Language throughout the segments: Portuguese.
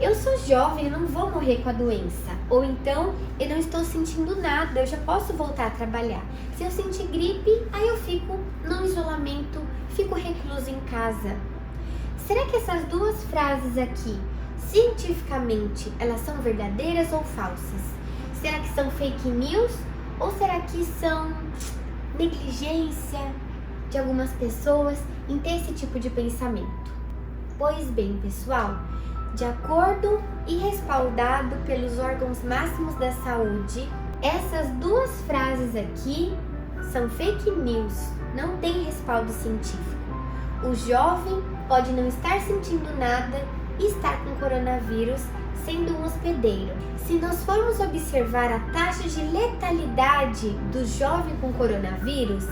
Eu sou jovem, eu não vou morrer com a doença. Ou então, eu não estou sentindo nada, eu já posso voltar a trabalhar. Se eu sentir gripe, aí eu fico no isolamento, fico recluso em casa. Será que essas duas frases aqui, cientificamente, elas são verdadeiras ou falsas? Será que são fake news ou será que são negligência de algumas pessoas em ter esse tipo de pensamento? Pois bem, pessoal, de acordo e respaldado pelos órgãos máximos da saúde, essas duas frases aqui são fake news, não tem respaldo científico. O jovem pode não estar sentindo nada e estar com coronavírus, sendo um hospedeiro. Se nós formos observar a taxa de letalidade do jovem com coronavírus,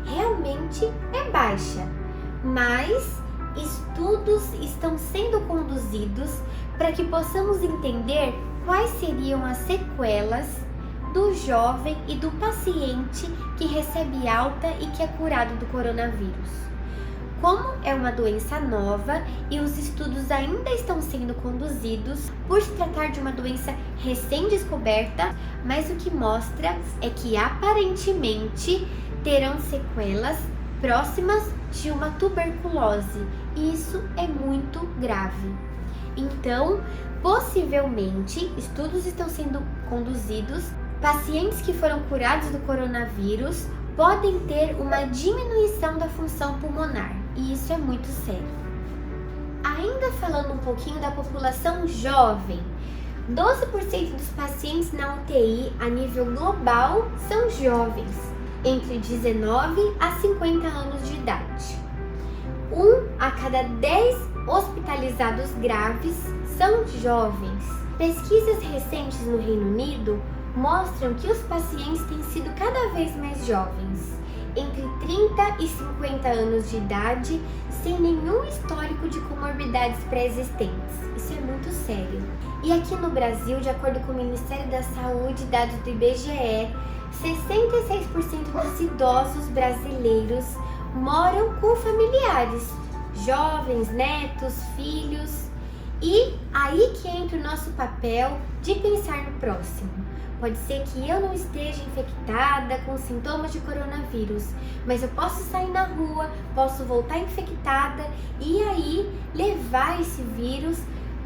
realmente é baixa, mas estudos estão sendo conduzidos para que possamos entender quais seriam as sequelas do jovem e do paciente que recebe alta e que é curado do coronavírus. Como é uma doença nova e os estudos ainda estão sendo conduzidos por se tratar de uma doença recém-descoberta, mas o que mostra é que aparentemente terão sequelas próximas de uma tuberculose, e isso é muito grave. Então, possivelmente, estudos estão sendo conduzidos, pacientes que foram curados do coronavírus podem ter uma diminuição da função pulmonar, e isso é muito sério. Ainda falando um pouquinho da população jovem, 12% dos pacientes na UTI a nível global são jovens, entre 19 a 50 anos de idade. 1 a cada 10 hospitalizados graves são jovens. Pesquisas recentes no Reino Unido mostram que os pacientes têm sido cada vez mais jovens, entre 30 e 50 anos de idade, sem nenhum histórico de comorbidades pré-existentes. Isso é muito sério. E aqui no Brasil, de acordo com o Ministério da Saúde, dados do IBGE, 66% dos idosos brasileiros moram com familiares, jovens, netos, filhos. E aí que entra o nosso papel de pensar no próximo. Pode ser que eu não esteja infectada com sintomas de coronavírus, mas eu posso sair na rua, posso voltar infectada e aí levar esse vírus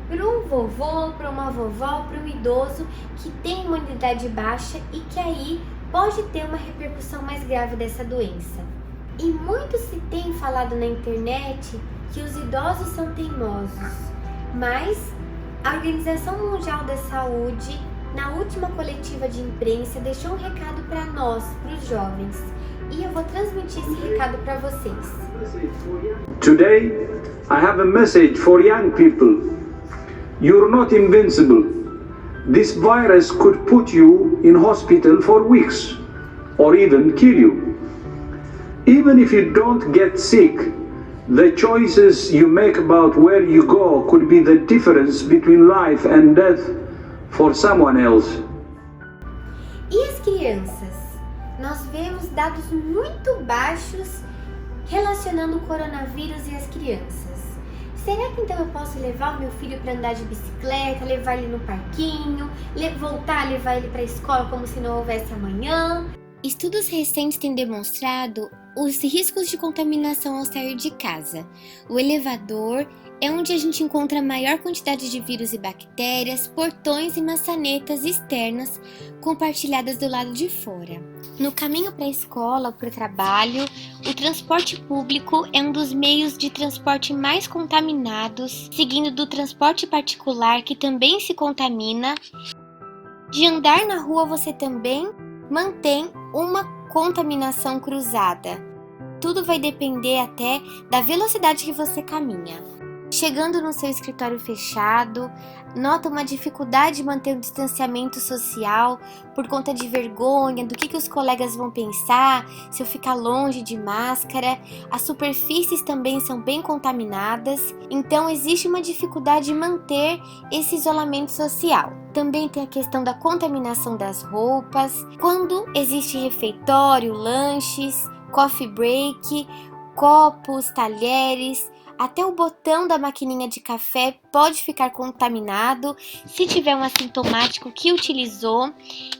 para um vovô, para uma vovó, para um idoso que tem imunidade baixa e que aí pode ter uma repercussão mais grave dessa doença. E muito se tem falado na internet que os idosos são teimosos, mas a Organização Mundial da Saúde, na última coletiva de imprensa, deixou um recado para nós, para os jovens, e eu vou transmitir esse recado para vocês. Today, I have a message for young people. You're not invincible. This virus could put you in hospital for weeks, or even kill you. Even if you don't get sick, the choices you make about where you go could be the difference between life and death for someone else. E as crianças? Nós vemos dados muito baixos relacionando o coronavírus e as crianças. Será que então eu posso levar o meu filho para andar de bicicleta, levar ele no parquinho, voltar a levar ele para a escola como se não houvesse amanhã? Estudos recentes têm demonstrado os riscos de contaminação ao sair de casa. O elevador é onde a gente encontra a maior quantidade de vírus e bactérias, portões e maçanetas externas compartilhadas do lado de fora. No caminho para a escola ou para o trabalho, o transporte público é um dos meios de transporte mais contaminados, seguindo do transporte particular, que também se contamina. De andar na rua, você também mantém uma contaminação cruzada. Tudo vai depender até da velocidade que você caminha. Chegando no seu escritório fechado, nota uma dificuldade de manter o distanciamento social por conta de vergonha, do que os colegas vão pensar, se eu ficar longe de máscara. As superfícies também são bem contaminadas, então existe uma dificuldade de manter esse isolamento social. Também tem a questão da contaminação das roupas, quando existe refeitório, lanches, coffee break, copos, talheres. até o botão da maquininha de café pode ficar contaminado se tiver um assintomático que utilizou,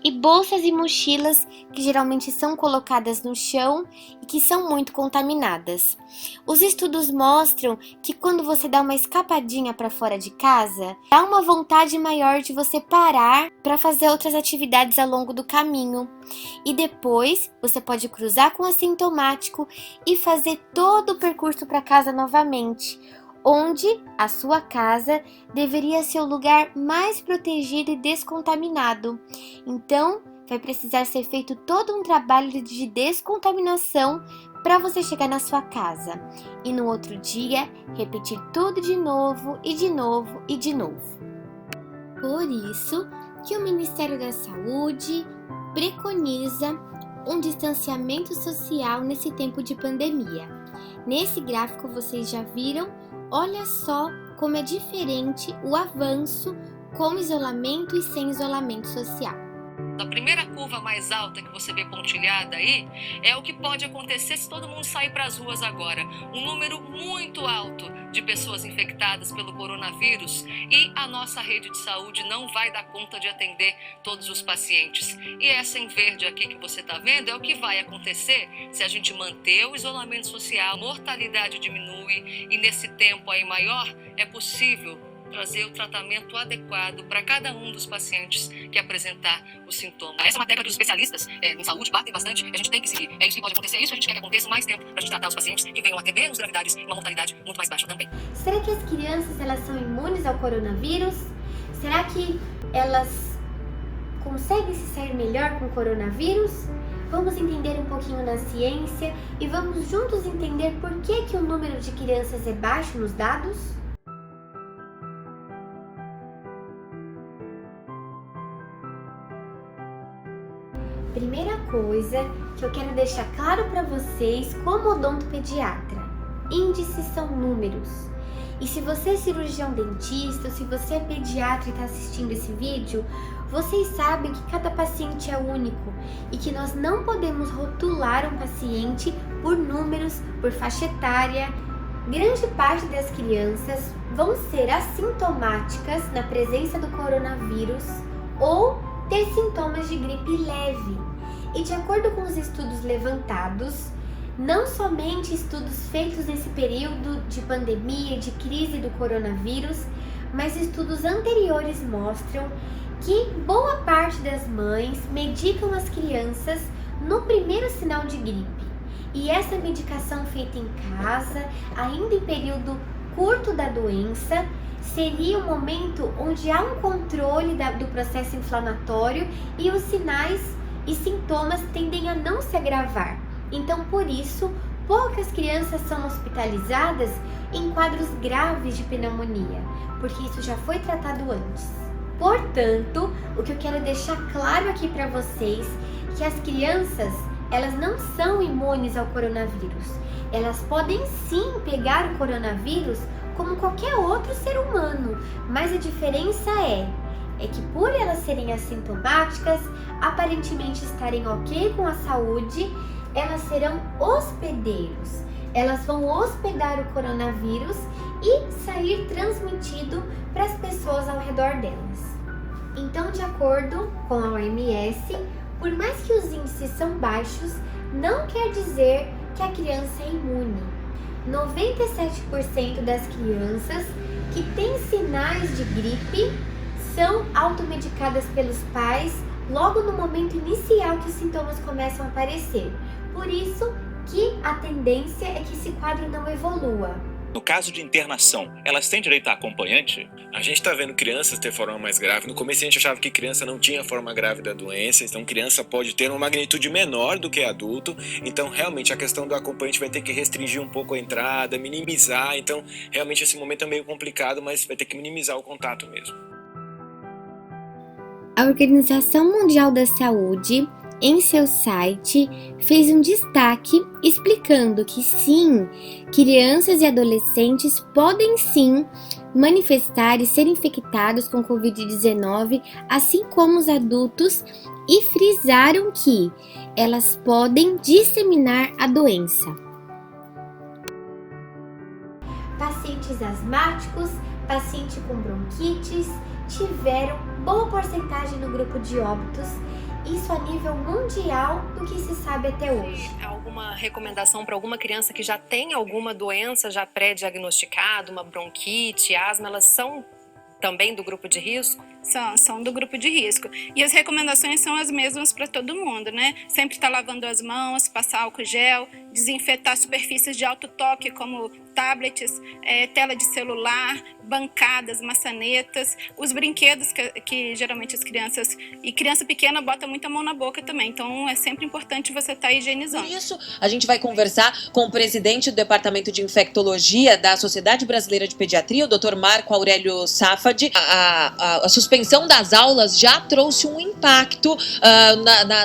e bolsas e mochilas que geralmente são colocadas no chão e que são muito contaminadas. Os estudos mostram que quando você dá uma escapadinha para fora de casa, dá uma vontade maior de você parar para fazer outras atividades ao longo do caminho. E depois você pode cruzar com o assintomático e fazer todo o percurso para casa novamente, onde a sua casa deveria ser o lugar mais protegido e descontaminado. Então, vai precisar ser feito todo um trabalho de descontaminação para você chegar na sua casa. E no outro dia, repetir tudo de novo e de novo e de novo. Por isso que o Ministério da Saúde preconiza um distanciamento social nesse tempo de pandemia. Nesse gráfico vocês já viram, olha só como é diferente o avanço com isolamento e sem isolamento social. A primeira curva mais alta que você vê pontilhada aí é o que pode acontecer se todo mundo sair para as ruas agora. Um número muito alto de pessoas infectadas pelo coronavírus e a nossa rede de saúde não vai dar conta de atender todos os pacientes. E essa em verde aqui que você está vendo é o que vai acontecer se a gente manter o isolamento social, a mortalidade diminui e nesse tempo aí maior é possível trazer o tratamento adequado para cada um dos pacientes que apresentar os sintomas. Essa é uma técnica que os especialistas em saúde batem bastante, a gente tem que seguir. É isso que pode acontecer, é isso que a gente quer que aconteça mais tempo para a gente tratar os pacientes que venham a ter menos gravidades e uma mortalidade muito mais baixa também. Será que as crianças elas são imunes ao coronavírus? Será que elas conseguem se sair melhor com o coronavírus? Vamos entender um pouquinho da ciência e vamos juntos entender por que o número de crianças é baixo nos dados? Primeira coisa que eu quero deixar claro para vocês como odontopediatra: índices são números. E se você é cirurgião dentista, se você é pediatra e está assistindo esse vídeo, vocês sabem que cada paciente é único e que nós não podemos rotular um paciente por números, por faixa etária. Grande parte das crianças vão ser assintomáticas na presença do coronavírus ou ter sintomas de gripe leve. E de acordo com os estudos levantados, não somente estudos feitos nesse período de pandemia, de crise do coronavírus, mas estudos anteriores mostram que boa parte das mães medicam as crianças no primeiro sinal de gripe. E essa medicação feita em casa, ainda em período curto da doença, seria um momento onde há um controle do processo inflamatório e os sinais e sintomas tendem a não se agravar. Então, por isso, poucas crianças são hospitalizadas em quadros graves de pneumonia, porque isso já foi tratado antes. Portanto, o que eu quero deixar claro aqui para vocês é que as crianças, elas não são imunes ao coronavírus. Elas podem sim pegar o coronavírus como qualquer outro ser humano, mas a diferença é que por elas serem assintomáticas, aparentemente estarem ok com a saúde, elas serão hospedeiros. Elas vão hospedar o coronavírus e sair transmitido para as pessoas ao redor delas. Então, de acordo com a OMS, por mais que os índices são baixos, não quer dizer que a criança é imune. 97% das crianças que têm sinais de gripe são automedicadas pelos pais logo no momento inicial que os sintomas começam a aparecer. Por isso que a tendência é que esse quadro não evolua. No caso de internação, elas têm direito a acompanhante? A gente está vendo crianças ter forma mais grave. No começo a gente achava que criança não tinha forma grave da doença, então criança pode ter uma magnitude menor do que adulto. Então realmente a questão do acompanhante vai ter que restringir um pouco a entrada, minimizar. Então realmente esse momento é meio complicado, mas vai ter que minimizar o contato mesmo. A Organização Mundial da Saúde, em seu site, fez um destaque explicando que sim, crianças e adolescentes podem sim manifestar e ser infectados com Covid-19, assim como os adultos, e frisaram que elas podem disseminar a doença. pacientes asmáticos, paciente com bronquites tiveram boa porcentagem no grupo de óbitos, isso a nível mundial do que se sabe até hoje. Alguma recomendação para alguma criança que já tem alguma doença já pré-diagnosticada, uma bronquite, asma, elas são também do grupo de risco? São do grupo de risco. E as recomendações são as mesmas para todo mundo, né? Sempre estar lavando as mãos, passar álcool gel, desinfetar superfícies de alto toque, como tablets, tela de celular, bancadas, maçanetas, os brinquedos que geralmente as crianças... E criança pequena bota muita mão na boca também, então é sempre importante você estar higienizando. Por isso, a gente vai conversar com o presidente do Departamento de Infectologia da Sociedade Brasileira de Pediatria, o Dr. Marco Aurélio Safadi. A suspensão das aulas já trouxe um impacto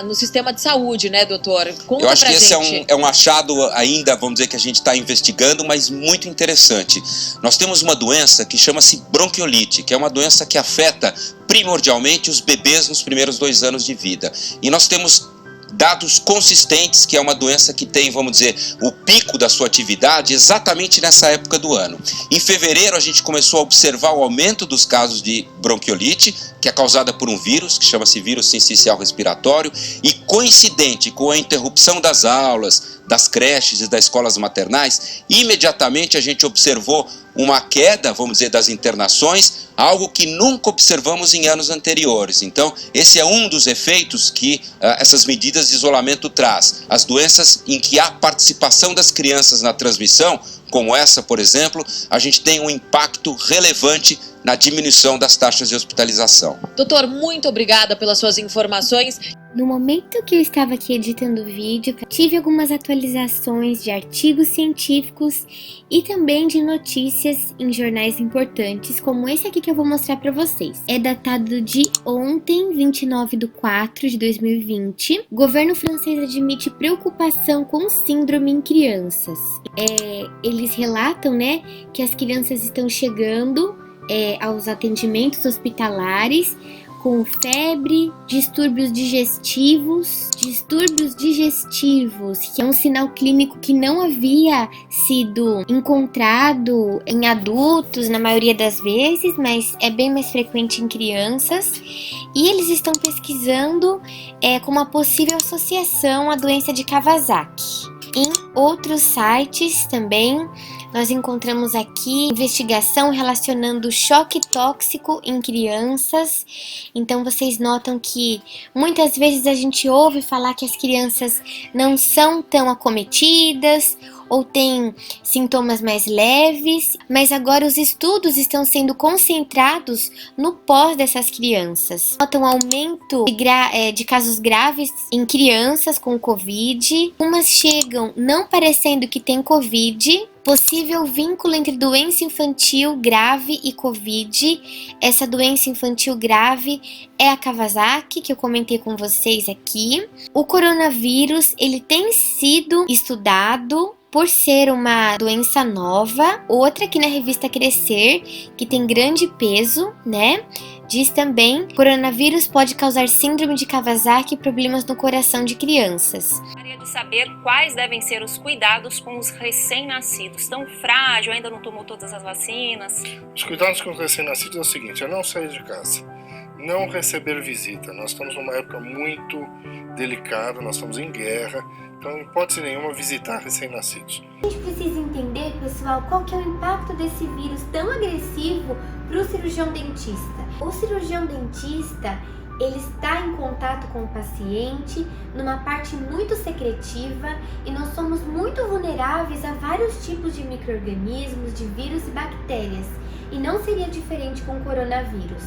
no sistema de saúde, né, doutor? Conta Eu acho pra que gente. esse é um achado ainda, vamos dizer, que a gente está investigando, mas muito interessante. Nós temos uma doença que chama-se bronquiolite, que é uma doença que afeta primordialmente os bebês nos primeiros 2 anos de vida. E nós temos dados consistentes que é uma doença que tem, vamos dizer, o pico da sua atividade exatamente nessa época do ano. Em fevereiro a gente começou a observar o aumento dos casos de bronquiolite, que é causada por um vírus, que chama-se vírus sincicial respiratório, e coincidente com a interrupção das aulas, das creches e das escolas maternais, imediatamente a gente observou uma queda, vamos dizer, das internações, algo que nunca observamos em anos anteriores. Então, esse é um dos efeitos que essas medidas de isolamento traz. As doenças em que há participação das crianças na transmissão, como essa, por exemplo, a gente tem um impacto relevante na diminuição das taxas de hospitalização. Doutor, muito obrigada pelas suas informações. No momento que eu estava aqui editando o vídeo, tive algumas atualizações de artigos científicos e também de notícias em jornais importantes, como esse aqui que eu vou mostrar para vocês. É datado de ontem, 29/4/2020. O governo francês admite preocupação com síndrome em crianças. Eles relatam, né, que as crianças estão chegando aos atendimentos hospitalares com febre, distúrbios digestivos, que é um sinal clínico que não havia sido encontrado em adultos na maioria das vezes, mas é bem mais frequente em crianças. E eles estão pesquisando com uma possível associação à doença de Kawasaki. Em outros sites também nós encontramos aqui investigação relacionando choque tóxico em crianças. Então vocês notam que muitas vezes a gente ouve falar que as crianças não são tão acometidas ou têm sintomas mais leves, mas agora os estudos estão sendo concentrados no pós dessas crianças. Notam aumento de casos graves em crianças com Covid. Umas chegam não parecendo que tem Covid. Possível vínculo entre doença infantil grave e Covid. Essa doença infantil grave é a Kawasaki, que eu comentei com vocês aqui. O coronavírus, ele tem sido estudado por ser uma doença nova. Outra aqui na revista Crescer, que tem grande peso, né? Diz também que o coronavírus pode causar síndrome de Kawasaki e problemas no coração de crianças. Gostaria de saber quais devem ser os cuidados com os recém-nascidos. Tão frágil, ainda não tomou todas as vacinas. Os cuidados com os recém-nascidos é o seguinte: é não sair de casa, não receber visita. Nós estamos numa época muito delicada, nós estamos em guerra, então em hipótese nenhuma visitar recém-nascidos. A gente precisa entender, pessoal, qual que é o impacto desse vírus tão agressivo para o cirurgião dentista. O cirurgião dentista, ele está em contato com o paciente numa parte muito secretiva e nós somos muito vulneráveis a vários tipos de micro-organismos, de vírus e bactérias. E não seria diferente com o coronavírus.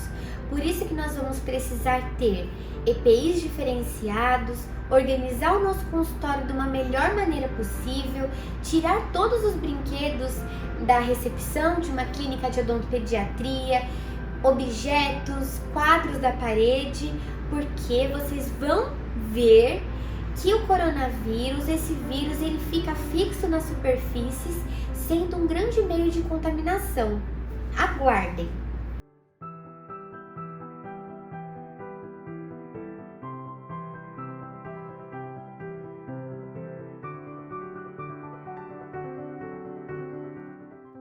Por isso que nós vamos precisar ter EPIs diferenciados, organizar o nosso consultório de uma melhor maneira possível, tirar todos os brinquedos da recepção de uma clínica de odontopediatria, objetos, quadros da parede, porque vocês vão ver que o coronavírus, esse vírus, ele fica fixo nas superfícies, sendo um grande meio de contaminação. Aguardem!